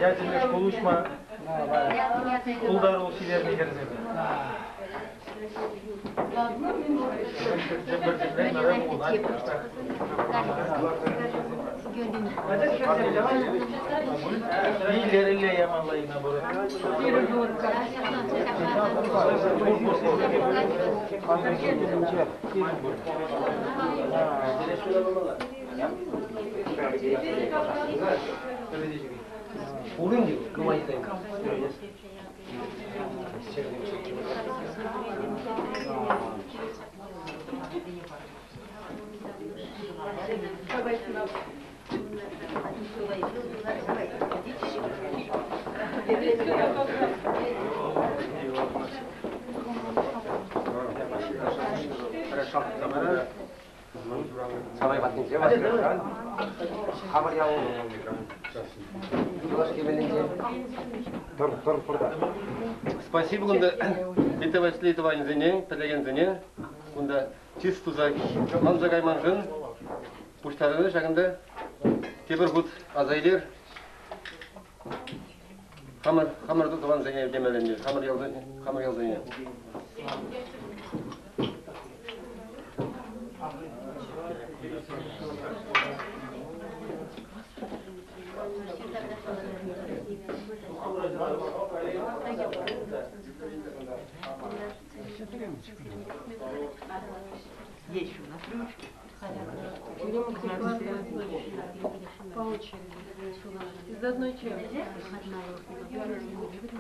Ядерный buluşma kullar o şeylerini gerizim. İleriyle yamanlayına buraya. Olur gibi, kımaydı. Спасибо, Гунда. Это восследование за ней, подлеген за ней. Гунда чисто за манзагай манжин. Пуштарыны шагында. Тебір гуд азайлер. Хамыр тұтыған за ней демелендер. Хамыр ял за ней. Есть у нас ручки. По очереди. Из одной черги.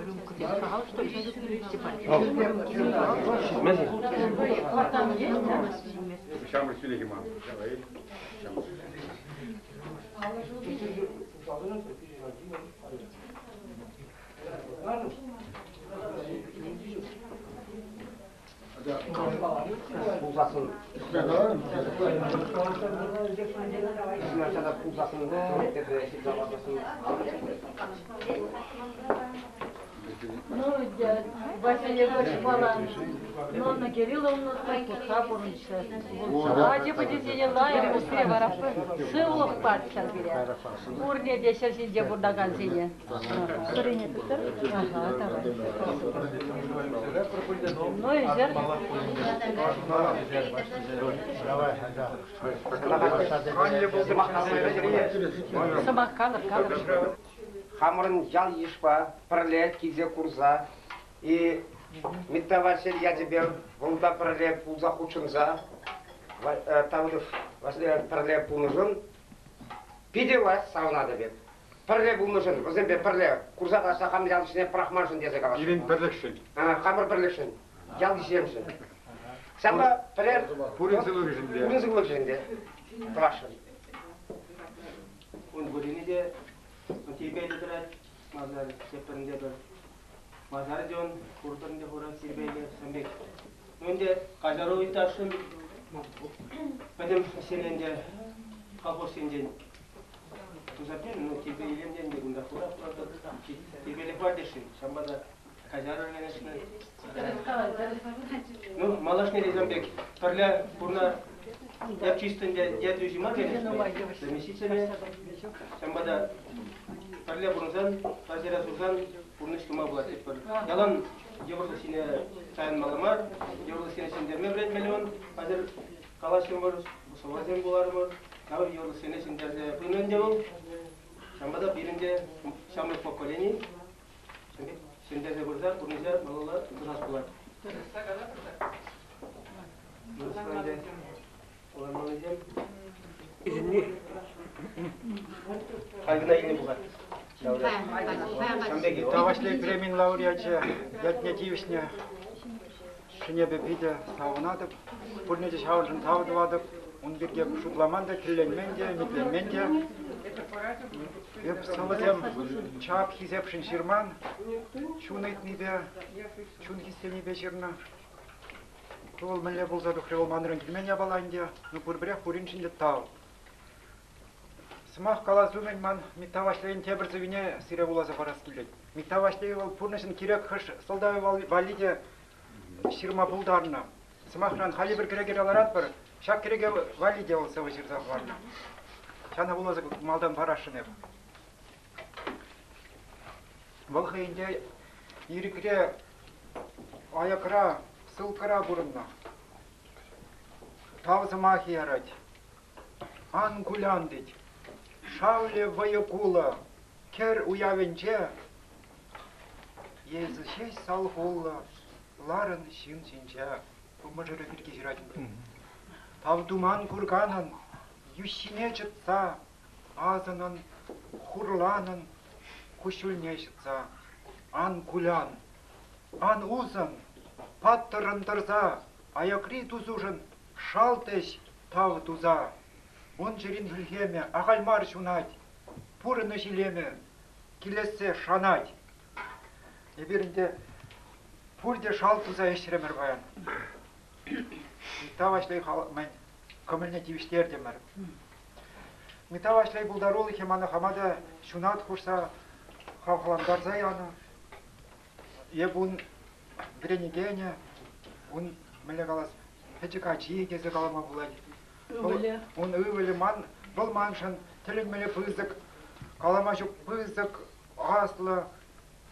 Рюмку ты сказал, что ли? Там есть? Şamur süleyim abi. Pulsasın. Mesela pulsasın Ну, Василий Бала, но на Кирилловну сапорun işte. Acı bu dizinin layık üstüne varap sığlık parçal bile. Buraya deşersince burada kalsın. Sırrını tutar. Aha, tamam. Ну и зер. Сымақ қалыр. Хамырын жал ешпа, пірлет, кезе курза. И Митта Василь, я тебе волда пірле пулза хучынза. Тавдыв Василь пірле пулныжын. Пиде вас саунады бек. Пірле пулныжын, өзімбе пірле курза қаса хамыр жал ішіне прахманшын десе қаласын. Ирин бірлікшін. Хамыр бірлікшін, жал ішемшін. Сәмба пірер... Пуринсылық ішінде. Пуринсылық ішінде. Твашын. Он көріне де Тирбейлі тұрады, мазар сепірінде бір. Мазар ден, құртырында қора Тирбейлі сәмбек. Önde Kajarovi taşın, benim senende kalkos senden. Uzatın, no Tibeylemden de bunda kura Tibeyli kardeşim, şambada Kajarovi neşne. Ну, малашный резамбек, парля бурна, я чистенде дядю зима конечно, замесицами, шамбада парля бурнзан, казера сузан, бурнышкима была тепер. Ялан Евроса сине чайын маламар, Евроса сине сендерме бред миллион, азыр калашым бар, бусавазем булармы, кау Евроса сине сендерде пыненде бол, шамбада биринде шамлык поколений, сендерде бурзар, бурнызар, малалар, дурас булар. Тавашлей премин лауреатчы, ятнетивишне, шинебе биде сауынадып, пурнеде шауыншын тавдывадып, он бирге шутламанды, килленменде, митленменде. Еп сылызем чап хизепшин ширман, чунайт нибе, чун хистенибе ширна. Кул мэлле булзаду хревол манрын килмен ябалайнде, ну пурбрех пуриншинде тау. Смах калазумен ман миттавашлейн тебірзівіне сире булазы барас келдек. Миттавашлей ол пурнышын керек хыш сылдавы валиде ширма булдарына. Смахран хали бір керегер аларат бір, шак кереге валиде ол сывы жирзақ барына. Шана булазы малдан барашын еп. Волхайынде ирикре аякра, сылкара бурынна. Тавзыма херать. Ан гуляндить. Шауле воякула. Кер уявенче. Езы шесть салхула. Ларын шинчинче. Bu mıcırı bir geçiracım. Tav duman kurganın. Yüşine çıtsa. Ağzının hurlanın. Kuşulne çıtsa. An kulan. An uzun. Pattırındırza. Ayakri tuzuşun. Şalteş tav tuza. Он черин хильхеме, ахальмар шунать, пуры носилеме, килесе шанать. И биринде пурде шалтуза эшремер баян. Тавашлей мен коммунитивиштер демер. Тавашлей булдарул хемана хамада шунат хурса хавхаландарза яна. Ебун бренигене, он мелегалас хечекачи кезе калама булай. Он ывели ман, был маншан, теленмеле пызык, каламашук пызык, аслы,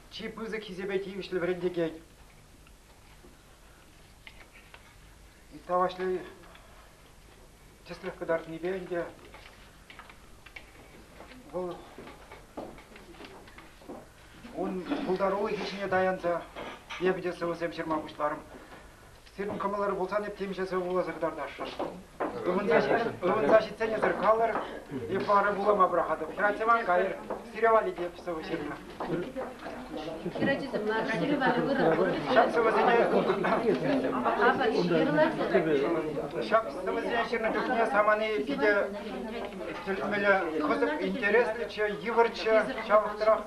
чи пызык хизебе тивишлі врендегей. И тавашли теслих кадарт небенде, был, он булдаруы хишіне даянса, ебедесі өзем шерма бұшларым. Сирым камалары болсан еп темшесі болазы кадарда ашшан. Өвін защитсене зеркалыр, и пары булама брахады. Хирачеман кайыр, сиревали деп сывы шерма. Шак сывызене шерна жүкне саманы пиде түлмелі қызып интересліче, евірче, шабықтырақ.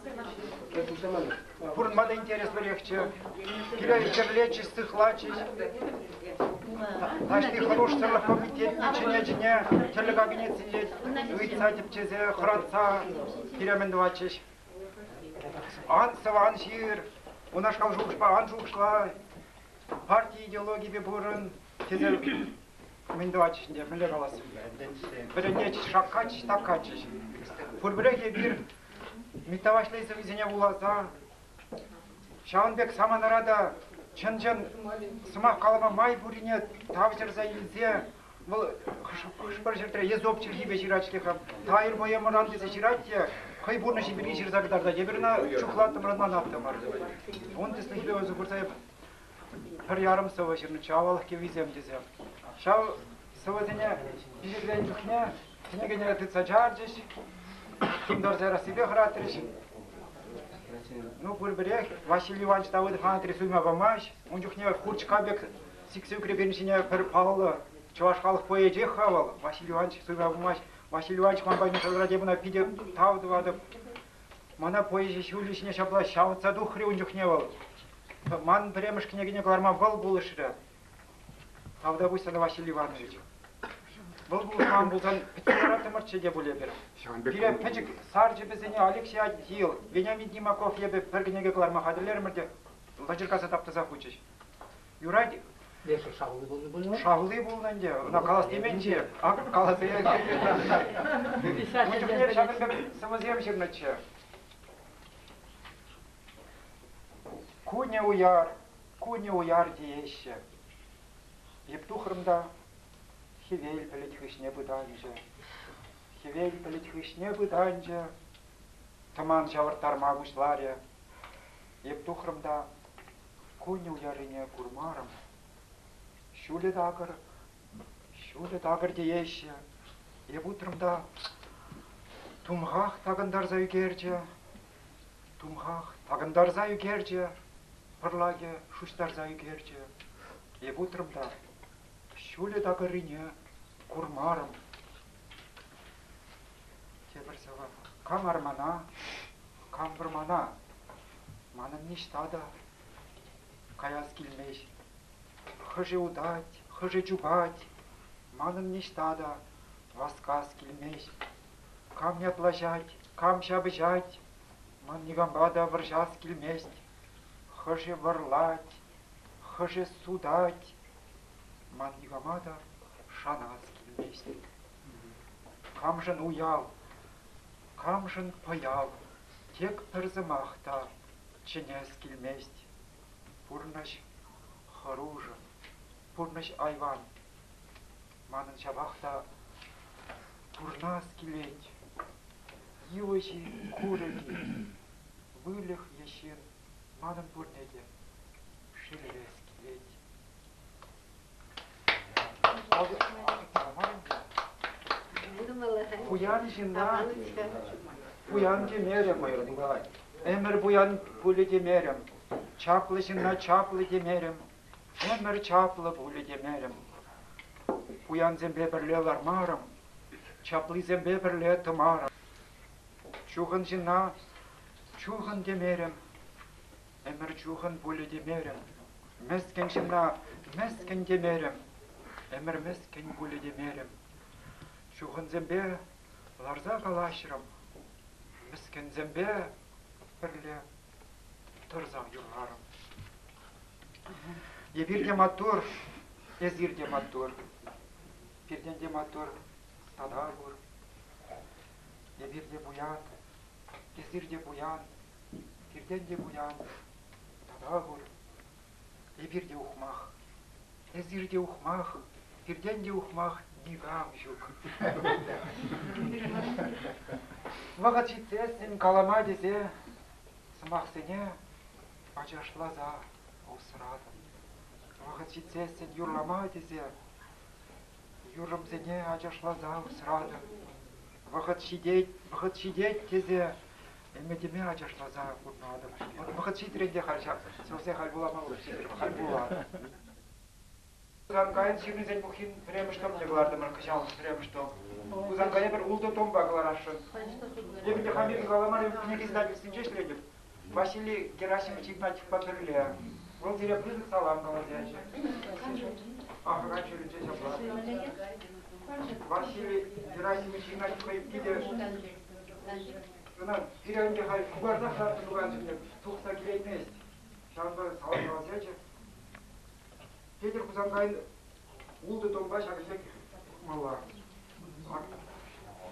Пурнмада интерес берекче, кире жерлечі, сыхлачы. Ташты хорош сырлық комитет ничене, тірлі кабинет сидеть, ұйтса тепчезе, құратса, киременді вачыш. Ан сыван шир, онашқал жуқшпа, ан жуқшла, партия идеология бұрын, тезе менді вачышынде, мүлі қаласы. Біріне шаққачыш, таққачыш. Пұрбіреге бір Митавашлейсі візіне боласа, Шаунбек саманарада чын-чын сымақ қалыма май бұрине тавжырза елзе, бұл қышпыр жыртыры езоп чіргебе жирачлықым, тайыр бойы мұран десе жиратте, қой бұрны шебірге жирзағыдарда, ебіріна чуқлатты мұрыннан аттым арды. Он теслихле өзі құрсайып, бір ярым сывы жырны чавалық ке визем дезем. Шау сывызіне бижірлен жүхне, тінегене тыца жаржыш, Кимдар зара себе хратриш. Ну, пурберех, Василий Иванович Давыдов хантрис уйма бамаш, он жүхне хурчкабек сиксу кребеншине пер павла, чаваш халық поеже хавал, Василий Иванович суйма бамаш, Василий Иванович мамбайны шалрадебуна пиде тавдывадып, мана поеже шулишне шабла шавца духри он жүхневал. Ман премыш княгиня гларма вал булышыра. Тавда бустана Василий Иванович. Бұл хан бұлдан пітіраты мұртшы де бұл ебір. Бире пәчік саржы бізіне Алексей Адил, Вениамин Димаков ебі піргінеге қыларма қадырлер мүрде лажырқасы таптыза құчыш. Юрай шағылы болынан де, ұна қалас деменше, ақ қаласы егі. Мүнчікнер шағынбек сымыз емшірнітші. Куне уяр дейші. Ептухырымда Хевель полетхышне быданжа, Хевель полетхышне быданжа, Таман жавыртар магушларя, Ептухрымда куне уярыне курмарым, Шуле дагыр дейші, Ебутрымда Тумғақ тағындарза үгерже, Пырлаге шуштарза үгерже, Ебутрымда Шуле дагырыне курмарым. Тебір сава, кам армана, кам бірмана, манын ништада, каяз келмеш. Хыжы удать, хыжы жубать, манын ништада, васкас келмеш. Кам не плажать, кам шабыжать, ман негамбада выржас келмест. Хыжы варлать, хыжы судать, Ман негамада шанас келмест. Камжын уял, камжын паял, тек пір зымақта, чинес килместь, пурнаш харужа, пурнаш айван. Манын чабахта пурнас килеть, южи куреги, вылех ещен, манын пурнеде, шилвес килеть. Буян жинда, буян демерем, эмер буян пули демерем, чаплы жинда чаплы демерем, эмер чаплы пули демерем. Буян зембе берле лармарам, чаплы зембе берле томарам. Чухан жинда, чухан демерем, эмер чухан пули демерем, мескен жинда, мескен демерем, эмер мескен пули демерем. Чухан зембе ларза калашрам, мескен зембе берле тұрзам юрарам. Ебирде матур, езирде матур, пирденде матур, тада бур. Ебирде буян, езирде буян, пирденде буян, тада бур. Ебирде ухмах, езирде ухмах, пирденде ухмах, нигам жук. Вағат жетсесін калама десе, сымақсыне ажашлаза осырады. Вағат жетсесін юрлама десе, юрымсыне ажашлаза осырады. Вағат шидет дезе, эмедеме ажашлаза құрнады. Вағат шитренде қалшақ, сосе қал болама ұрып шидер, қал болады. Узангайын сүйінізен бұқин преміштом неғыларды мұр қышалын преміштом. Узангайы бір ұлды томба қылар ашын. Ебінде хамирін қаламар книги издательствен жешледіп. Василий Герасимович Игнатьев Патырле. Ол дере прызық салам қалазячы. Ахыға чөрінче жаплады. Василий Герасимович Игнатьев Патырле. Бұнан переуінде қай құбарда қартын бұған жүрмек. Тұқса келетін ест. Шаңғы салам қалазячы. Петер Кузангайын улды томба Шагынбек мала.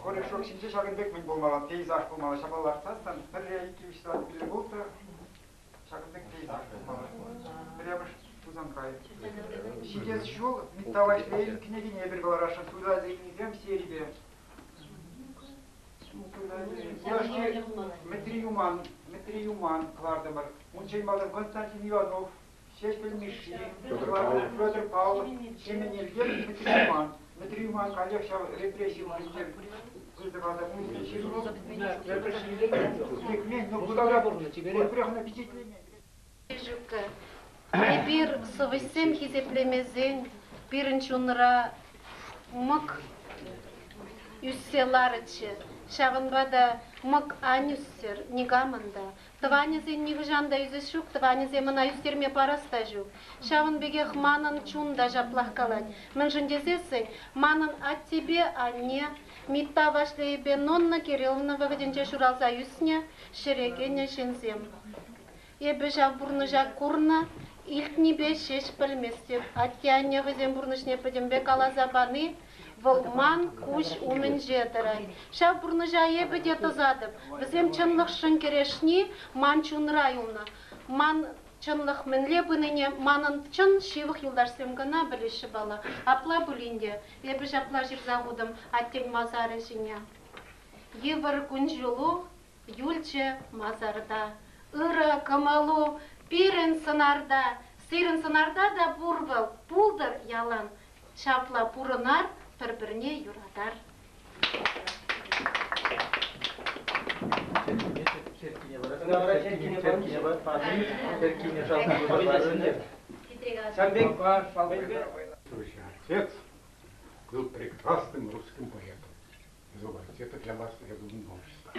Қоры шоқ шинче Шагынбек мен болмаған, пейзаж болмаған. Шабалар тастан, бірре 2-3 сағаты білі болды, Шагынбек пейзаж болмаған. Біреміш Кузангайын. Шидес жол, Миттаваш Лейн княгине бір қалар ашын, туда зейнізем серебе. Яшке Метриюман қыларды бар. Мұншайын балым Константин Иванов, Шешпел Миши, Федор Павлов, Семенельгер, Метриюман, коллекция репрессий президент. Вызывала Широв, но куда он приехал на впечатление. Bir sıvışsem hizeplemezin birinci onlara mık üsselarıçı. Şavınbada mık anüssер nigamında. Тванезен невжанда yüzüşük, тванезе мына üsтерме параста жүк. Шавын беге манын чунда жаплах калать. Мынжындезесің, манын от тебе, а не митта вашли бе Нонна Кирилловна выводенче шуралза юсне, шерегене шензем. Ебе жав бурныжа курна, илтни бе шеш пілместеп. Аттяне візем бурнышне пөдембе калаза баны, Волман куш умен жетірай. Шав бурныжа ебе де тызадып. Візем чынлық шын керешні ман чунра юлна. Ман чынлық мінле бұныне манын чын шивық юлдарсем гына білеші бала. Апла бұлінде. Ебе жапла жирзағудым аттен мазары жіне. Евір күн жолу юлче мазарда. Ыры кымалу пирен сынарда. Сирен сынарда да бурвыл, пулдыр ялан. Шапла пурынар, бір-біріне юрадар. Отец был прекрасным русским поэтом. Это для вас, я думаю, новшество.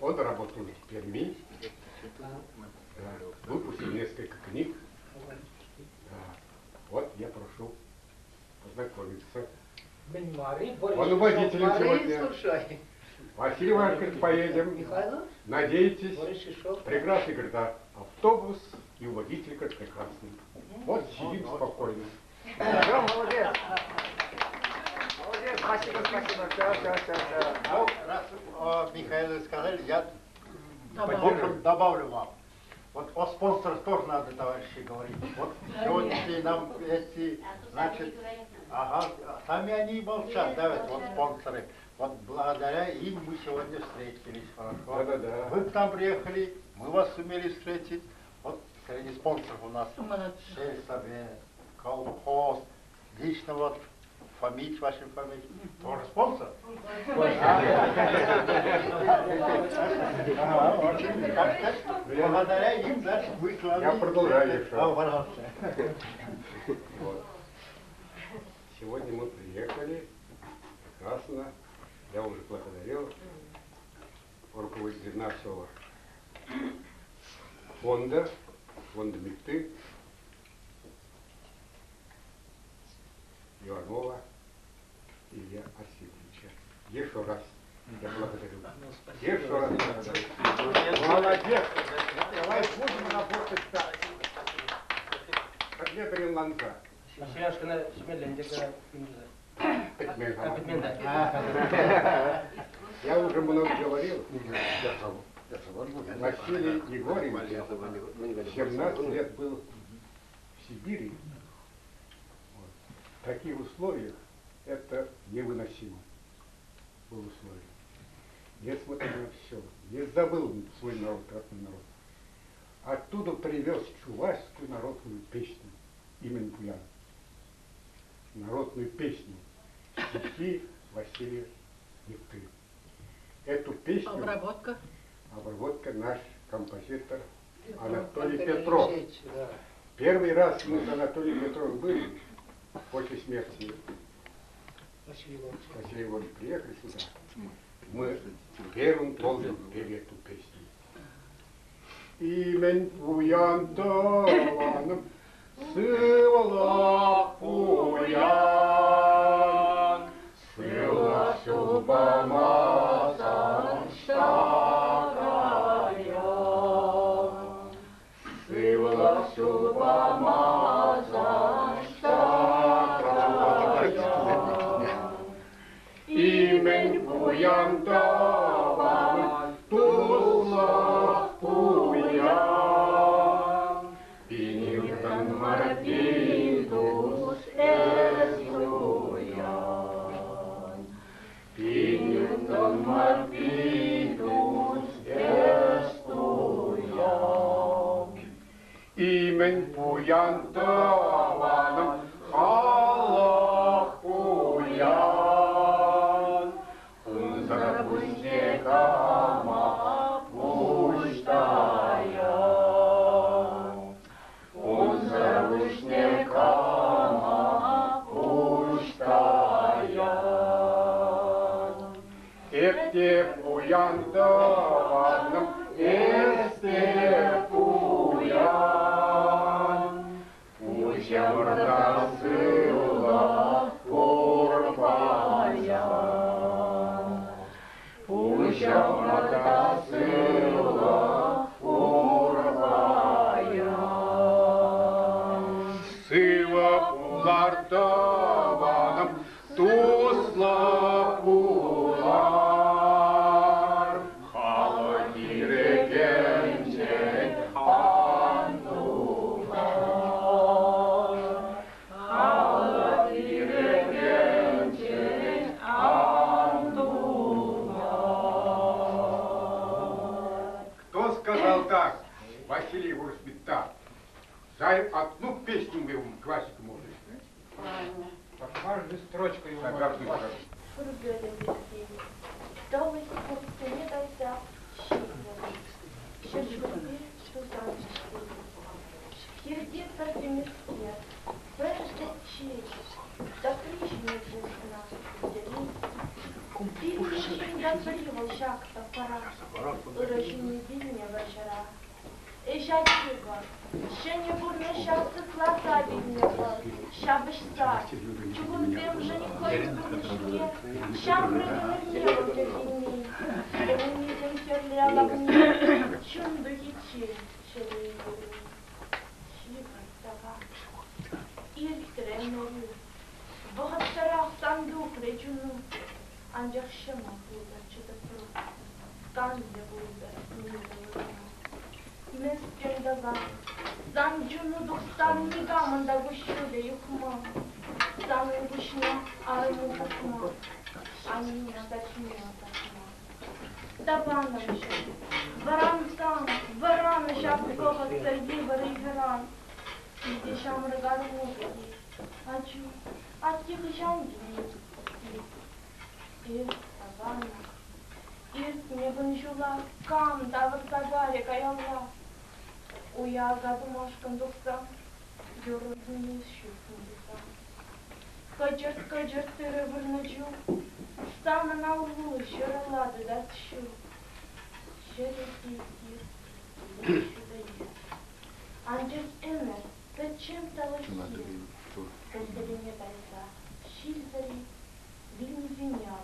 Он работал в Перми, выпустил несколько книг. Вот я прошу познакомиться. Он водителем сегодня. Василий Иванович, говорит, поедем. Надейтесь. Прекрасный, говорит, автобус и водитель, говорит, прекрасный. Вот сидим спокойно. Молодец. Молодец. Спасибо, спасибо. Все. Ну, раз Михаил сказали, я добавлю вам. Вот о спонсорах тоже надо, товарищи, говорить. Вот сегодня нам эти, значит, ага, сами они молчат, да, вот спонсоры. Вот благодаря им мы сегодня встретились хорошо. Да-да-да. Вы к нам приехали, мы вас сумели встретить. Вот среди спонсоров у нас сельсовет, колхоз, лично вот фамилия, ваша фамилия, тоже спонсор. Благодаря им, значит, вы славы. Я продолжаю еще. Пожалуйста. Вот. Сегодня мы приехали, прекрасно. Я уже благодарил руководителя нашего фонда мечты Иванова Илья Арсеньевича. Еще раз я благодарю. Еще раз благодарю. Молодец! Давай будем работать так. Как лекарем ланка. Сейчас кena sembilan Я уже много говорил. Василий Егорович 17 лет был в Сибири. Вот. В таких условиях это невыносимо было условие. Несмотря на все, не забыл свой народ, родной народ. Оттуда привез чувашскую народную песню, именно Пуян. Народную песню, стихи Василия Невты. Эту песню обработка наш композитор Анатолий Петров. Первый раз мы с Анатолием Петровым были после смерти Василия Егоровича, приехали сюда. Мы первым должен пели эту песню. Имен Пуян Таваном Сывала Пуян, Сыла Субамазан Штакая, Сыла Субамазан Штакая, Имен Пуян Таваном Тузла Пуян, Пинюртан Марбидус Эстуян, Пинюртан Марбидус Эстуян, Имен Пуян Таваном Халах Пуян, Унзар Пустекама Пуштая, Унзар Пустекама Пуштая, Эпте Пуян Таваном Эсте Пуян, Пущам Ртасыла Пурпая, Пущам Ртасыла Пурпая, Сыва Пулартаваном Тусла Пулар, Хала Кирегенчен Антуфар, Хала Кирегенчен Антуфар. Кто сказал так? Василий Егорович Митта. За одну песню мы ему классику можем спеть. Каждую строчку его можно. Сердце в ремеске, прежде честь, да прежде весна, Ти вічень дозрівав шахта пора, урожені вільні вечора. І жадіва, ще не бурно щастя сласа вільнього, щабиш сад, чого ти вже ніколи не щам придумав небо для війни, де ми мітим терляла вні, чун до гічі, ще не юрі. Щіва, сава, ір тренорю, богатарах сандук речу Ancak şema burada çıtıp durur. Ganze burada mıydı. Mescinde zan. Zancunu dostan nigamında kuşuda yıkma. Zanın kuşuna arımı takma. Annemin saçmıyor takma. Tabanlamışım. Varan şapkova sergi varı veran. Sizde şamrı garmu dedi. Acı, acı kışan gibi. Tabanla. Ne bunjula kam davır tagarya kayalla. Uya gadım aşkın doksan. Yorulduğunuz şu kunduzdan. Kacırt tırıvırnıcı. Стану на углу, шаролады дощу. Шерифи еще дают. Андрей Эмер, зачем толочил? После мне бойца, шильзари, вильни виня,